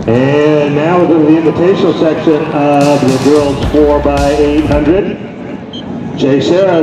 And now we're going to the invitational section of the girls 4x800. Jserra,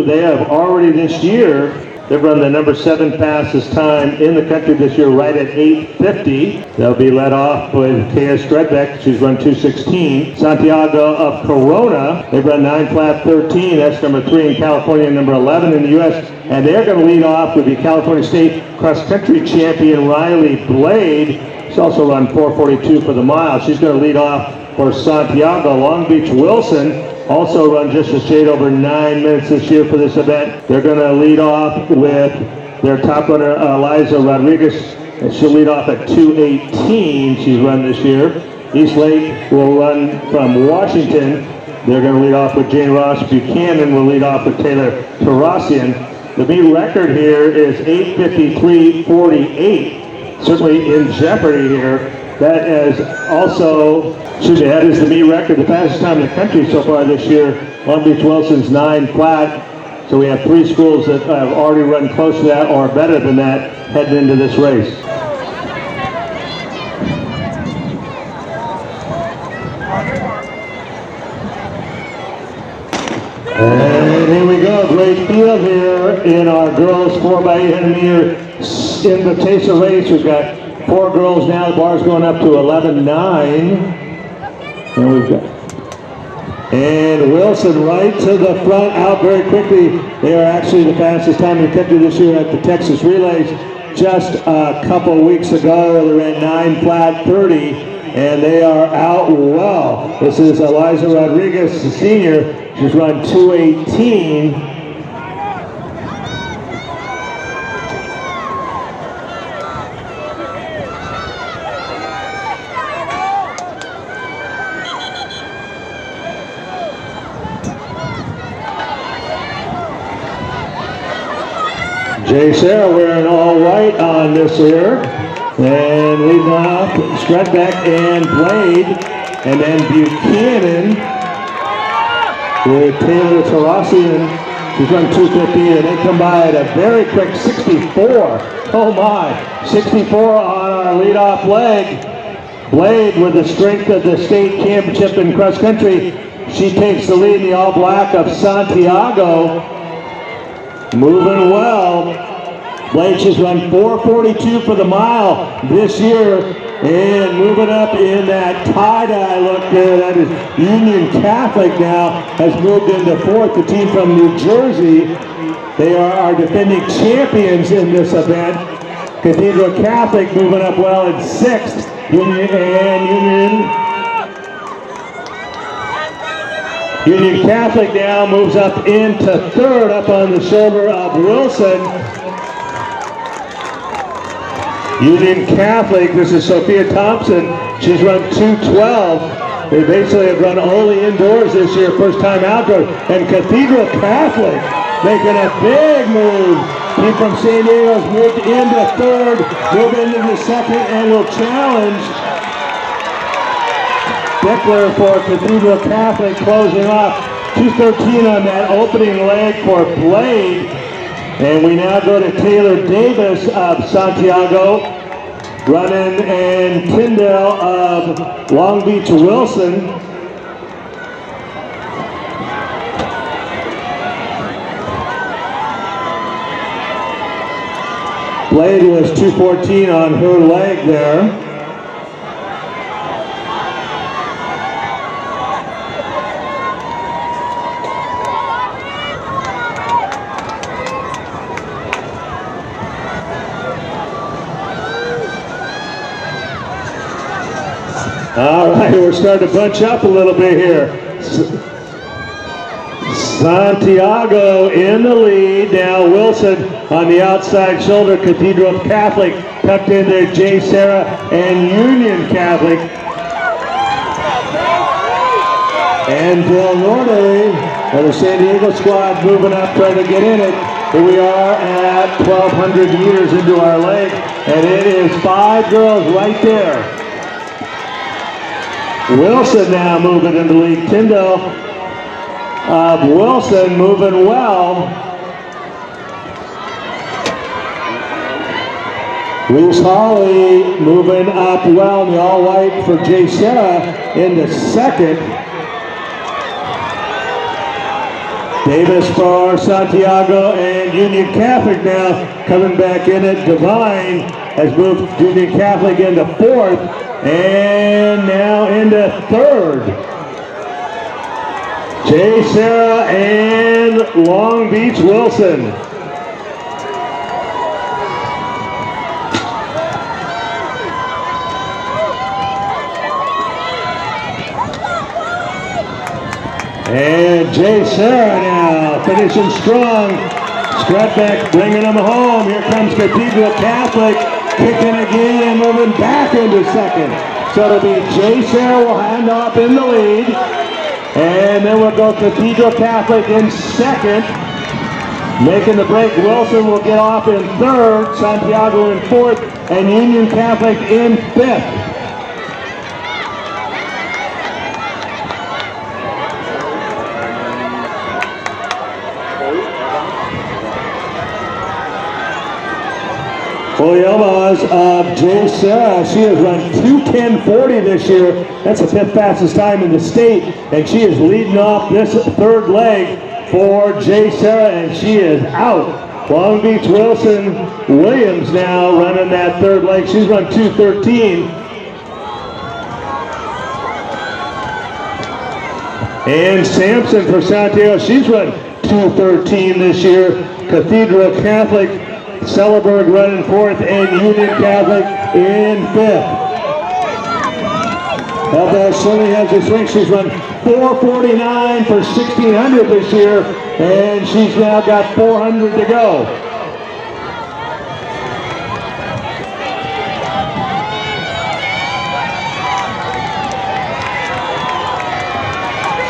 they have already this year, they've run the number 7 fastest time in the country this year, right at 8:50. They'll be led off with Kaya Stredbeck, she's run 2:16. Santiago of Corona, they've run 9 flat 13, that's number 3 in California, number 11 in the U.S. And they're going to lead off with the California State Cross Country Champion, Riley Blade. She's also run 4:42 for the mile. She's going to lead off for Santiago. Long Beach Wilson also run just a shade over 9 minutes this year for this event. They're going to lead off with their top runner, Eliza Rodriguez, and she'll lead off at 2:18. She's run this year. East Lake will run from Washington. They're going to lead off with Jane Ross. Buchanan will lead off with Taylor Tarasian. The meet record here is 8:53.48. Certainly in jeopardy here. That is also, that is the meet record, the fastest time in the country so far this year. Long Beach Wilson's 9 flat. So we have 3 schools that have already run close to that or better than that heading into this race. And here we go, great field here in our girls 4x800 meter invitational race. We've got 4 girls now. The bar's going up to 11:9. And we've got Wilson right to the front, out very quickly. They are actually the fastest time in the country this year at the Texas Relays. Just a couple weeks ago, they ran 9 flat 30, and they are out well. This is Eliza Rodriguez, the senior. She's run 2:18. Jserra wearing all white on this here. And leading off, Stredbeck and Blade. And then Buchanan with Taylor Tarasian. She's run 2:50, and they come by at a very quick 64. Oh my, 64 on our leadoff leg. Blade with the strength of the state championship in cross country. She takes the lead in the all black of Santiago. Moving well. Blade, she's run 4:42 for the mile this year, and moving up in that tie-dye look there. That is Union Catholic now has moved into 4th. The team from New Jersey, they are our defending champions in this event. Cathedral Catholic moving up well in 6th. Union Catholic now moves up into 3rd, up on the shoulder of Wilson. Union Catholic, this is Sophia Thompson. She's run 2:12. They basically have run only indoors this year, first time outdoors. And Cathedral Catholic making a big move. Team from San Diego has moved into 3rd, move into the 2nd, and will challenge Beckler for Cathedral Catholic, closing off 2:13 on that opening leg for Blade. And we now go to Taylor Davis of Santiago, running, and Tyndall of Long Beach Wilson. Blade was 2:14 on her leg there. All right, we're starting to bunch up a little bit here. Santiago in the lead. Now Wilson on the outside shoulder. Cathedral Catholic tucked in there. Jserra and Union Catholic. And Del Norte of the San Diego squad moving up, trying to get in it. Here we are at 1,200 meters into our leg, and it is 5 girls right there. Wilson now moving into the lead. Tyndall of Wilson moving well. Reese Hawley moving up well in the all-white for Jserra into second. Davis for Santiago, and Union Catholic now coming back in it. Divine has moved Union Catholic into fourth and now into third. Jserra and Long Beach Wilson. And Jserra now finishing strong. Stratbeck bringing them home. Here comes Cathedral Catholic kicking again and moving back into second. So it'll be Jserra will hand off in the lead. And then we'll go Cathedral Catholic in second. Making the break, Wilson will get off in third. Santiago in fourth. And Union Catholic in fifth. Williams of Jserra, she has run 2:10.40 this year. That's the fifth fastest time in the state, and she is leading off this third leg for Jserra, and she is out. Long Beach Williams now running that third leg. She's run 2:13. And Sampson for Santiago, she's run 2:13 this year. Cathedral Catholic, Selleberg running fourth, and Union Catholic in fifth. Elbash certainly has her swing. She's run 4:49 for 1600 this year, and she's now got 400 to go.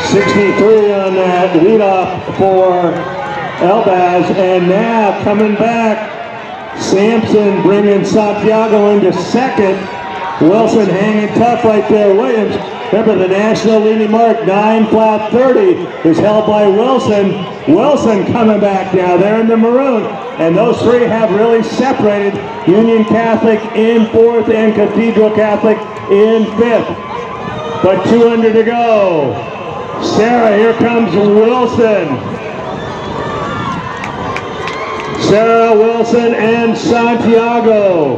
.63 on that leadoff for Elbaz, and now coming back, Sampson bringing Santiago into second. Wilson hanging tough right there. Williams, remember the national leading mark, 9:30 is held by Wilson. Wilson coming back now, they're in the maroon. And those three have really separated. Union Catholic in fourth and Cathedral Catholic in fifth. But 200 to go. Jserra, here comes Wilson. Jserra, Wilson, and Santiago.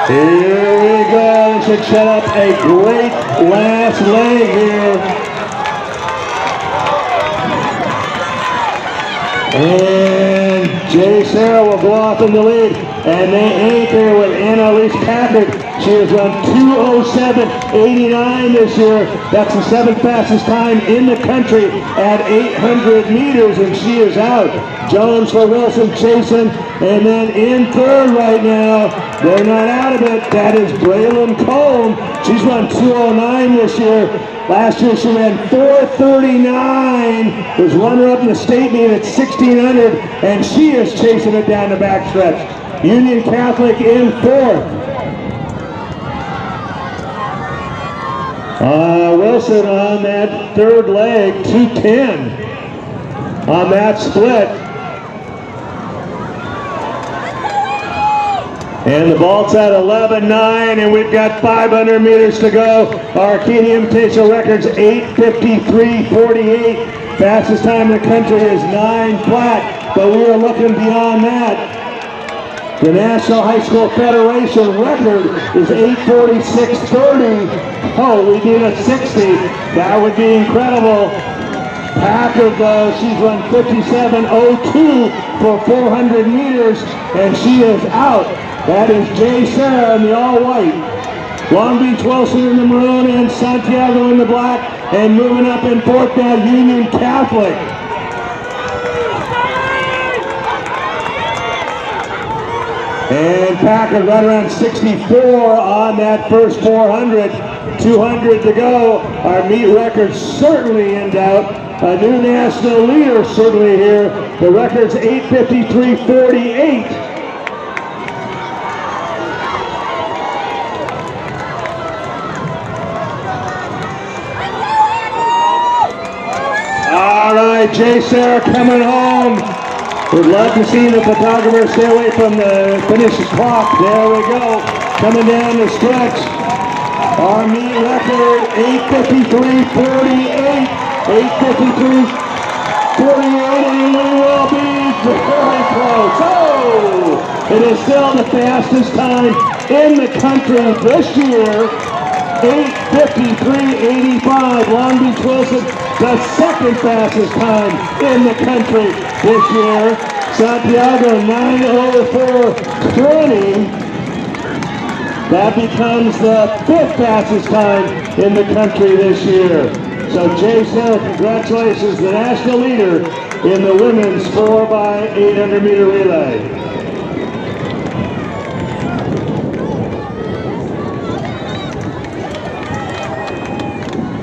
Here we go. This should set up a great last leg here. And Jserra will go off in the lead. And they anchor with Annalise Packard. She has run 2:07.89 this year. That's the seventh fastest time in the country at 800 meters, and she is out. Jones for Wilson chasing, and then in third right now, they're not out of it. That is Braylon Cohn. She's run 2:09 this year. Last year she ran 4:39, was runner-up in the state meet at 1600, and she is chasing it down the backstretch. Union Catholic in fourth. Wilson on that third leg, 2:10 on that split. And the vault's at 11.9, and we've got 500 meters to go. Arcadia Invitational records 8:53.48. Fastest time in the country is 9 flat, but we are looking beyond that. The National High School Federation record is 8:46.30. Oh, we need a 60. That would be incredible. Packard, though, she's run 57.02 for 400 meters, and she is out. That is Jserra in the all-white. Long Beach Wilson in the maroon, and Santiago in the black, and moving up in fourth now, Union Catholic. And Packard right around 64 on that first 400. 200 to go. Our meet record's certainly in doubt. A new national leader certainly here. The record's 8:53.48. All right. right, Jserra coming home. We'd love to see the photographer stay away from the finish clock. There we go. Coming down the stretch. Our meet record, 8:53.48. 8:53.48, and we will be very close. Oh! It is still the fastest time in the country this year. 8:53.85. Long Beach Wilson, the second fastest time in the country this year. Santiago, 9:04.20. That becomes the fifth fastest time in the country this year. So Jserra, congratulations, the national leader in the women's 4x800 meter relay.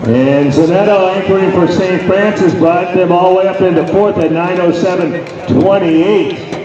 And Zanetto anchoring for St. Francis brought them all the way up into fourth at 9:07.28.